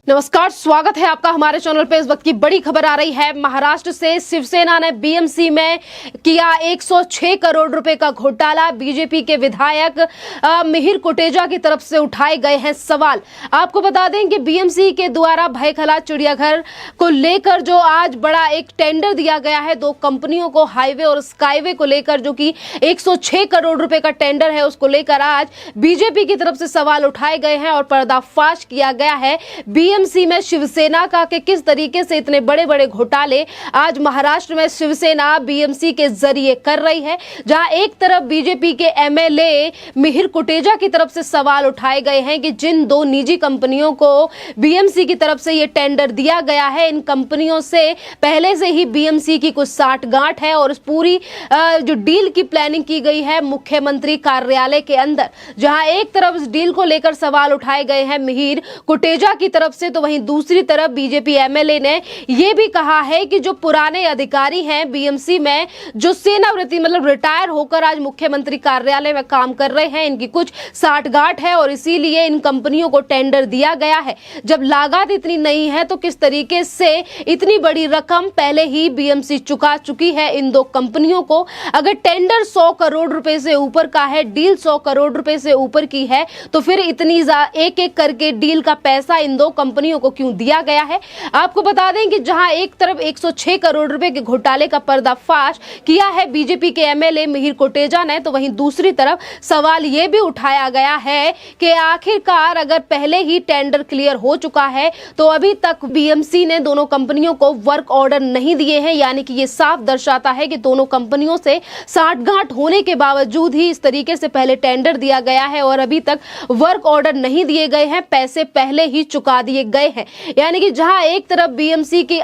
नमस्कार, स्वागत है आपका हमारे चैनल पे। इस वक्त की बड़ी खबर आ रही है। महाराष्ट्र से शिवसेना ने बीएमसी में किया 106 करोड़ रुपए का घोटाला। बीजेपी के विधायक मिहिर कोटेचा की तरफ से उठाए गए हैं सवाल। आपको बता दें कि बीएमसी के द्वारा भायखला चिड़ियाघर को लेकर जो आज बड़ा एक टेंडर दिया गया है दो कंपनियों को, हाईवे और स्काईवे को लेकर, जो कि 106 करोड़ रुपए का टेंडर है, उसको लेकर आज बीजेपी की तरफ से सवाल उठाए गए हैं और पर्दाफाश किया गया है बीएमसी में शिवसेना का कि किस तरीके से इतने बड़े बड़े घोटाले आज महाराष्ट्र में शिवसेना बीएमसी के जरिए कर रही है। जहां एक तरफ बीजेपी के एमएलए मिहिर कोटेचा की तरफ से सवाल उठाए गए हैं कि जिन दो निजी कंपनियों को बीएमसी की तरफ से ये टेंडर दिया गया है, इन कंपनियों से पहले से ही बीएमसी की कुछ साठगांठ है और पूरी जो डील की प्लानिंग की गई है मुख्यमंत्री कार्यालय के अंदर। जहां एक तरफ इस डील को लेकर सवाल उठाए गए हैं मिहिर कोटेचा की तरफ से, तो वहीं दूसरी तरफ बीजेपी एमएलए ने यह भी कहा है कि जो पुराने अधिकारी हैं बीएमसी में, जो सेवानिवृत्ति मतलब रिटायर होकर आज मुख्यमंत्री कार्यालय में काम कर रहे हैं, इनकी कुछ साठगांठ है और इसीलिए इन कंपनियों को टेंडर दिया गया है। जब लागत इतनी नहीं है तो किस तरीके से इतनी बड़ी रकम पहले ही बीएमसी चुका चुकी है इन दो कंपनियों को। अगर टेंडर 100 करोड़ रुपए से ऊपर का है, डील 100 करोड़ रुपए से ऊपर की है, तो फिर इतनी एक एक करके डील का पैसा इन दो कंपनियों को क्यों दिया गया है। आपको बता दें कि जहां एक तरफ 106 करोड़ रुपए के घोटाले का पर्दाफाश किया है बीजेपी के एमएलए मिहिर कोटेचा ने, तो वहीं दूसरी तरफ सवाल यह भी उठाया गया है कि आखिरकार अगर पहले ही टेंडर क्लियर हो चुका है तो अभी तक बीएमसी ने दोनों कंपनियों को वर्क ऑर्डर नहीं दिए हैं। यानी कि यह साफ दर्शाता है कि दोनों कंपनियों से साठगांठ होने के बावजूद ही इस तरीके से पहले टेंडर दिया गया है और अभी तक वर्क ऑर्डर नहीं दिए गए हैं, पैसे पहले ही चुका दिए गए हैं। यानी कि जहां एक तरफ बीएमसी की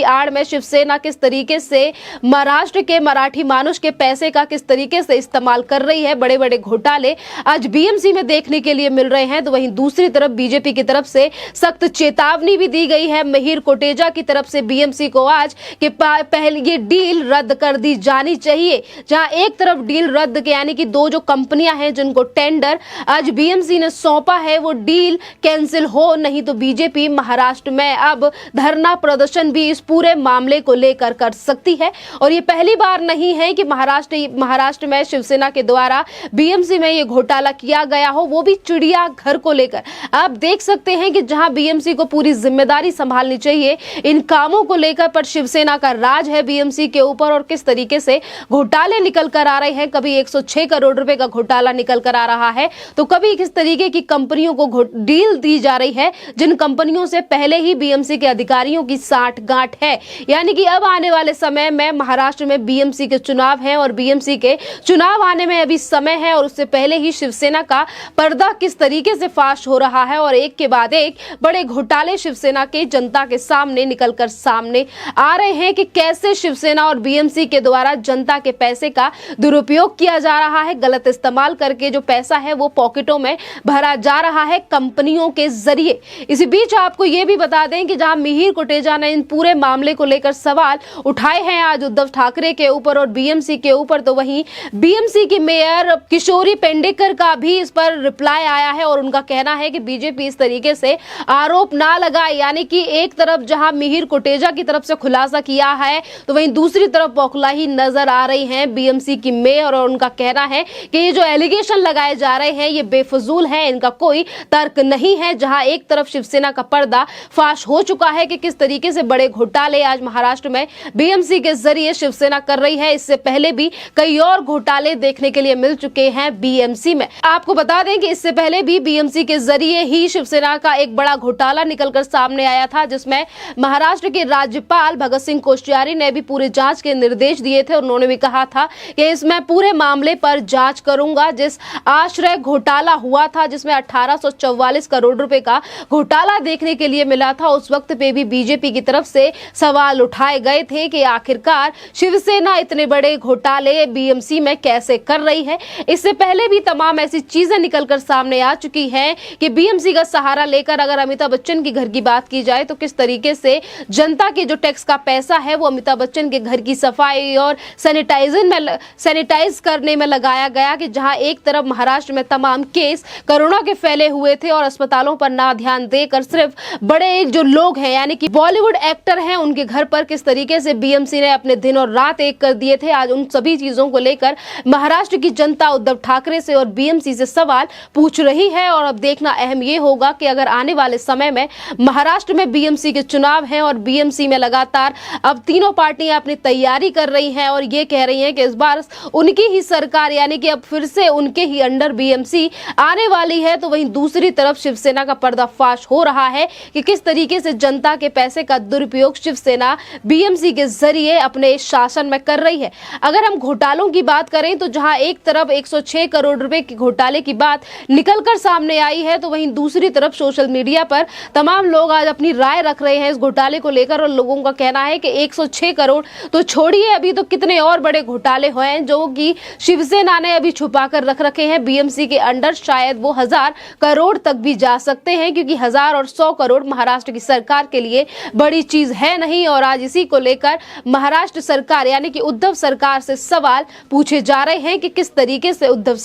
आड़ में शिवसेना किस तरीके से महाराष्ट्र के मराठी मानुष के पैसे का किस तरीके से इस्तेमाल कर रही है, बड़े बड़े घोटाले आज बीएमसी में देखने के लिए मिल रहे हैं, तो वहीं दूसरी तरफ बीजेपी की तरफ से सख्त चेतावनी भी दी गई है मिहिर कोटेचा की तरफ से बीएमसी को आज कि पहले ये डील रद्द कर दी जानी चाहिए। जहां एक तरफ डील रद्द के यानी कि दो जो कंपनियां हैं जिनको टेंडर आज बीएमसी ने सौंपा है वो डील कैंसिल हो, नहीं तो बीजेपी महाराष्ट्र में अब धरना प्रदर्शन भी इस पूरे मामले को लेकर कर सकती है। और ये पहली बार नहीं है कि महाराष्ट्र में शिवसेना के द्वारा बीएमसी में ये घोटाला किया गया हो, वो भी चिड़ियाघर को लेकर। आप देख सकते हैं कि जहां बीएमसी को पूरी जिम्मेदारी संभालनी चाहिए इन कामों को लेकर, पर शिवसेना का राज है बीएमसी के ऊपर और किस तरीके से घोटाले निकल कर आ रहे हैं। कभी 106 करोड़ रुपए का घोटाला निकल कर आ रहा है तो कभी किस तरीके की कंपनियों को डील दी जा रही है जिन कंपनियों से पहले ही बीएमसी के अधिकारियों की साठगांठ है। यानी कि अब आने वाले समय में महाराष्ट्र में बीएमसी के चुनाव हैं और बीएमसी के चुनाव आने में अभी समय है और उससे पहले ही शिवसेना का पर्दा किस तरीके से फाश हो रहा है और एक के बाद एक बड़े घोटाले शिवसेना के जनता के सामने निकलकर सामने आ रहे हैं कि कैसे शिवसेना और बीएमसी के द्वारा जनता के पैसे का दुरुपयोग किया जा रहा है, गलत इस्तेमाल करके जो पैसा है वो पॉकेटों में भरा जा रहा है कंपनियों के जरिए। इसी बीच आपको यह भी बता दें कि जहां मिहिर कोटेचा ने इन पूरे मामले को लेकर सवाल उठाए हैं आज उद्धव ठाकरे के ऊपर और बीएमसी के ऊपर, तो वहीं बीएमसी की मेयर किशोरी पेंडेकर का भी इस पर रिप्लाई आया है और उनका कहना है कि बीजेपी इस तरीके से आरोप ना लगाए। यानी कि एक तरफ जहां मिहिर कोटेचा की तरफ से खुलासा किया है तो वहीं दूसरी तरफ बौखलाही नजर आ रही है बीएमसी की मेयर और उनका कहना है कि ये जो एलिगेशन लगाए जा रहे हैं ये बेफजूल है, इनका कोई तर्क नहीं है। जहां एक तरफ शिवसेना का पर्दा फाश हो चुका है कि किस तरीके से बड़े घोटाले आज महाराष्ट्र में बीएमसी के जरिए शिवसेना कर रही है। इससे पहले भी कई और घोटाले देखने के लिए मिल चुके हैं बीएमसी में। आपको बता दें कि इससे पहले भी बीएमसी के जरिए ही शिवसेना का एक बड़ा घोटाला निकलकर सामने आया था जिसमें महाराष्ट्र के राज्यपाल भगत सिंह कोश्यारी ने भी पूरे जांच के निर्देश दिए थे और उन्होंने भी कहा था कि इसमें पूरे मामले पर जांच करूंगा। जिस आश्रय घोटाला हुआ था जिसमें 1844 करोड़ रुपए का घोटाला देखने के लिए मिला था, उस वक्त पे भी बीजेपी की तरफ से सवाल उठाए गए थे कि आखिरकार शिवसेना इतने बड़े घोटाले बीएमसी में कैसे कर रही है। इससे पहले भी तमाम ऐसी चीजें निकलकर सामने आ चुकी हैं कि बीएमसी का सहारा लेकर अगर अमिताभ बच्चन की घर की बात की जाए तो किस तरीके से जनता के जो टैक्स का पैसा है वो अमिताभ बच्चन के घर की सफाई और सैनिटाइज करने में लगाया गया कि जहां एक तरफ महाराष्ट्र में तमाम केस कोरोना के फैले हुए थे और अस्पतालों पर ना ध्यान देकर सिर्फ बड़े जो लोग हैं यानी कि बॉलीवुड एक्टर हैं उनके घर पर किस तरीके से बीएमसी ने अपने दिन और रात एक कर दिए थे। आज उन सभी चीजों को लेकर महाराष्ट्र की जनता उद्धव ठाकरे से और बीएमसी से सवाल पूछ रही है। और अब देखना अहम ये होगा कि अगर आने वाले समय में महाराष्ट्र में बीएमसी के चुनाव हैं और बीएमसी में लगातार अब तीनों पार्टियां अपनी तैयारी कर रही हैं और ये कह रही हैं कि इस बार उनकी ही सरकार यानी कि अब फिर से उनके ही अंडर बीएमसी आने वाली है, तो वहीं दूसरी तरफ शिवसेना का पर्दाफाश हो रहा है कि किस तरीके से जनता के पैसे का दुरुपयोग शिवसेना बीएमसी के जरिए अपने शासन में कर रही है। अगर हम घोटालों की बात करें तो जहां एक तरफ 106 करोड़ रुपए के घोटाले की बात निकलकर सामने आई है, तो वहीं दूसरी तरफ सोशल मीडिया पर तमाम लोग आज अपनी राय रख रहे हैं इस घोटाले को लेकर। और लोगों का कहना है कि 106 करोड़ तो छोड़िए, अभी तो कितने और बड़े घोटाले हुए हैं जो कि शिवसेना ने अभी छुपा कर रख रखे हैं बीएमसी के अंडर। शायद वो 1000 करोड़ तक भी जा सकते हैं, क्योंकि 1000 और 100 करोड़ महाराष्ट्र की सरकार के लिए बड़ी चीज है नहीं। और आज इसी को लेकर महाराष्ट्र सरकार यानी कि उद्धव सरकार से सवाल पूछे जा रहे हैं कि किस तरीके से उद्धव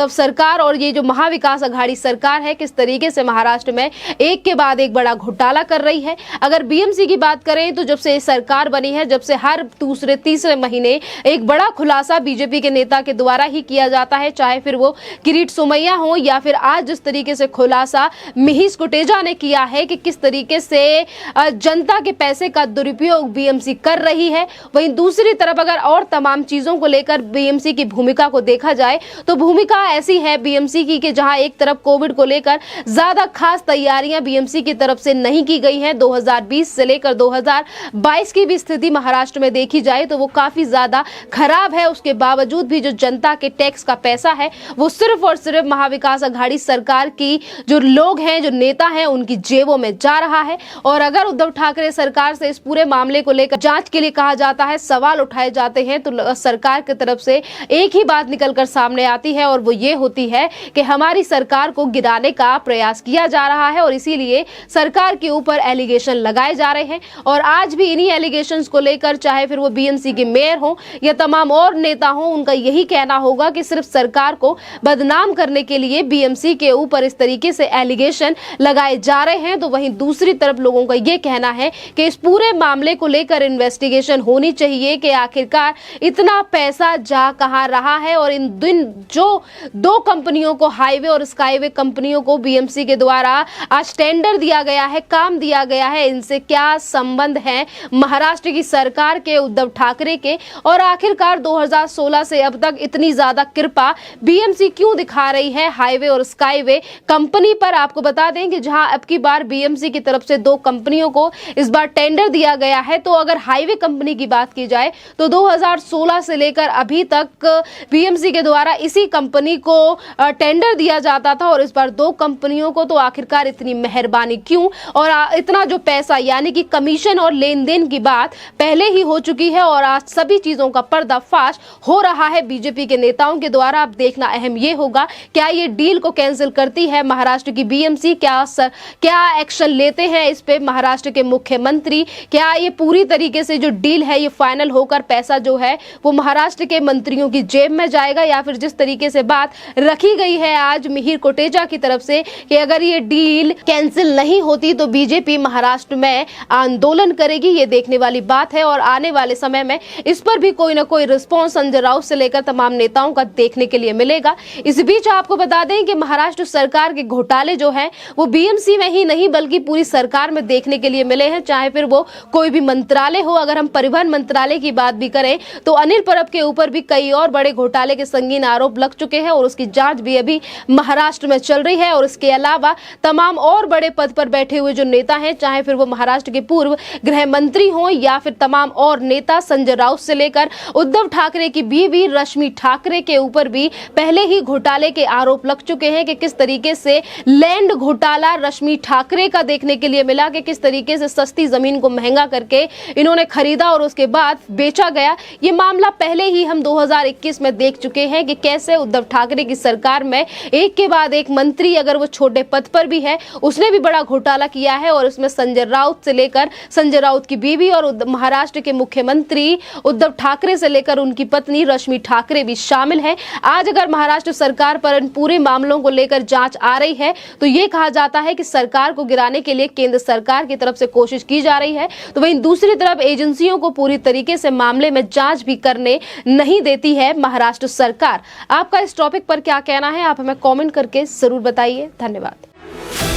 सरकार और ये जो महाविकास अघाड़ी सरकार है किस तरीके से महाराष्ट्र में एक के बाद एक बड़ा घोटाला कर रही है। अगर बीएमसी की बात करें तो जब से सरकार बनी है, जब से हर दूसरे तीसरे महीने एक बड़ा खुलासा बीजेपी के नेता के द्वारा ही किया जाता है, चाहे फिर वो किरीट सोमैया हो या फिर आज जिस तरीके से खुलासा मिहिर कोटेचा ने किया है कि किस तरीके से जनता के पैसे का दुरुपयोग बीएमसी कर रही है। वहीं दूसरी तरफ अगर और तमाम चीजों को लेकर बीएमसी की भूमिका को देखा जाए तो भूमिका ऐसी है बीएमसी की कि जहां एक तरफ कोविड को लेकर ज्यादा खास तैयारियां बीएमसी की तरफ से नहीं की गई हैं। 2020 से लेकर 2022 की भी स्थिति महाराष्ट्र में देखी जाए तो वो काफी ज्यादा खराब है। उसके बावजूद भी जो जनता के टैक्स का पैसा है वो सिर्फ और सिर्फ महाविकास अघाड़ी सरकार की जो लोग हैं, जो नेता हैं, उनकी जेबों में जा रहा है। और अगर उद्धव ठाकरे सरकार से इस पूरे मामले को लेकर जांच के लिए कहा जाता है, सवाल उठाए जाते हैं, तो सरकार की तरफ से एक ही बात निकलकर सामने आती है और वो ये होती है कि हमारी सरकार को गिराने का प्रयास किया जा रहा है और इसीलिए सरकार के ऊपर एलिगेशन लगाए जा रहे हैं। और आज भी इन्हीं एलिगेशंस को लेकर चाहे फिर वो बीएमसी के मेयर हो या तमाम और नेता हो, उनका यही कहना होगा कि सिर्फ सरकार को बदनाम करने के लिए बीएमसी के ऊपर इस तरीके से एलिगेशन लगाए जा रहे हैं। तो वहीं दूसरी तरफ लोगों का यह कहना है कि इस पूरे मामले को लेकर इन्वेस्टिगेशन होनी चाहिए कि आखिरकार इतना पैसा जा कहां रहा है और इन दिन जो दो कंपनियों को, हाईवे और स्काईवे कंपनियों को बीएमसी के द्वारा आज टेंडर दिया गया है, काम दिया गया है, इनसे क्या संबंध है महाराष्ट्र की सरकार के, उद्धव ठाकरे के। और आखिरकार 2016 से अब तक इतनी ज्यादा कृपा बीएमसी क्यों दिखा रही है हाईवे और स्काईवे कंपनी पर। आपको बता दें कि जहां अब की बार बीएमसी की तरफ से दो कंपनियों को इस बार टेंडर दिया गया है, तो अगर हाईवे कंपनी की बात की जाए तो 2016 से लेकर अभी तक बीएमसी के द्वारा इसी कंपनी को टेंडर दिया जाता था और इस बार दो कंपनियों को। तो आखिरकार इतनी मेहरबानी क्यों और इतना जो पैसा यानी कि कमीशन और लेन देन की बात पहले ही हो चुकी है और आज सभी चीजों का पर्दाफाश हो रहा है बीजेपी के नेताओं के द्वारा। अब देखना अहम ये होगा क्या ये डील को कैंसिल करती है महाराष्ट्र की बीएमसी, क्या एक्शन लेते हैं इस पे महाराष्ट्र के मुख्यमंत्री, क्या ये पूरी तरीके से जो डील है ये फाइनल होकर पैसा जो है वो महाराष्ट्र के मंत्रियों की जेब में जाएगा, या फिर जिस तरीके से बात रखी गई है आज मिहिर कोटेचा की तरफ से कि अगर ये डील कैंसिल नहीं होती तो बीजेपी महाराष्ट्र में आंदोलन करेगी। ये देखने वाली बात है और आने वाले समय में इस पर भी कोई ना कोई रिस्पॉन्स संजय राउत से लेकर तमाम नेताओं का देखने के लिए मिलेगा। इस बीच आपको बता दें कि महाराष्ट्र सरकार के घोटाले जो है वो बीएमसी में ही नहीं बल्कि पूरी सरकार में देखने के लिए मिले हैं, चाहे फिर वो कोई भी मंत्रालय हो। अगर हम परिवहन मंत्रालय की बात भी करें तो अनिल परब के ऊपर भी कई और बड़े घोटाले के संगीन आरोप लग चुके हैं और उसकी जांच भी अभी महाराष्ट्र में चल रही है। और इसके अलावा तमाम और बड़े पद पर बैठे हुए जो नेता हैं, चाहे फिर वो महाराष्ट्र के पूर्व गृह मंत्री हो या फिर तमाम और नेता, संजय राउत से लेकर उद्धव ठाकरे की बीवी रश्मि ठाकरे के ऊपर भी पहले ही घोटाले के आरोप लग चुके हैं कि किस तरीके से लैंड घोटाला रश्मि ठाकरे का देखने के लिए मिला कि किस तरीके से सस्ती जमीन को महंगा करके इन्होंने खरीदा और उसके बाद बेचा गया। ये मामला पहले ही हम 2021 में देख चुके हैं कि कैसे उद्धव उद्धव ठाकरे की सरकार में एक के बाद एक मंत्री, अगर वो छोटे पद पर भी है, उसने भी बड़ा घोटाला किया है। और उसमें संजय राउत से लेकर संजय राउत की बीवी और महाराष्ट्र के मुख्यमंत्री उद्धव ठाकरे से लेकर उनकी पत्नी रश्मि ठाकरे भी शामिल है। आज अगर महाराष्ट्र सरकार पर इन पूरे मामलों को लेकर जांच आ रही है तो ये कहा जाता है कि सरकार को गिराने के लिए केंद्र सरकार की तरफ से कोशिश की जा रही है। तो वहीं दूसरी तरफ एजेंसियों को पूरी तरीके से मामले में जांच भी करने नहीं देती है महाराष्ट्र सरकार। आपका इस टॉपिक पर क्या कहना है, आप हमें कमेंट करके जरूर बताइए। धन्यवाद।